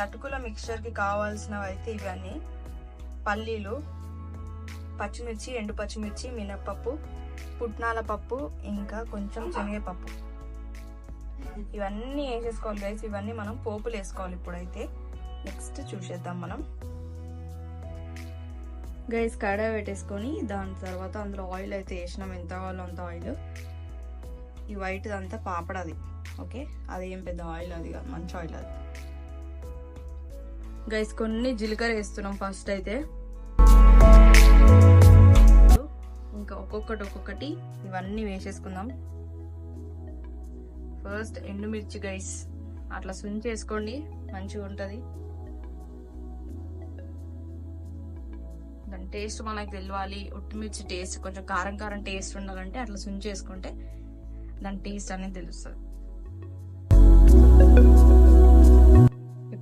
అటుకుల మిక్చర్కి కావాల్సినవి అయితే ఇవన్నీ: పల్లీలు, పచ్చిమిర్చి, ఎండు పచ్చిమిర్చి, మినప్పప్పు, పుట్నాల పప్పు, ఇంకా కొంచెం శనగపప్పు. ఇవన్నీ వేసేసుకోవాలి గైస్. ఇవన్నీ మనం పోపులు వేసుకోవాలి. ఇప్పుడైతే నెక్స్ట్ చూసేద్దాం మనం. గైస్ కడాయి పెట్టేసుకొని దాని తర్వాత అందులో ఆయిల్ అయితే వేసినాం. ఎంత కావాలో అంత ఆయిల్. ఈ వైట్ అంతా పాపడది. ఓకే, అది ఏం పెద్ద ఆయిల్ అది కాదు, మంచి ఆయిల్ అది. గైస్ కొన్ని జీలకర్ర వేస్తున్నాం ఫస్ట్ అయితే. ఇంకా ఒక్కొక్కటి ఇవన్నీ వేసేసుకుందాం. ఫస్ట్ ఎండుమిర్చి గైస్, అట్లా సుంచేసుకోండి, మంచిగా ఉంటుంది. దాని టేస్ట్ మనకు తెలియాలి. ఉట్టిమిర్చి టేస్ట్ కొంచెం కారం కారం టేస్ట్ ఉండాలంటే అట్లా సుంచేసుకుంటే దాని టేస్ట్ అనేది తెలుస్తుంది.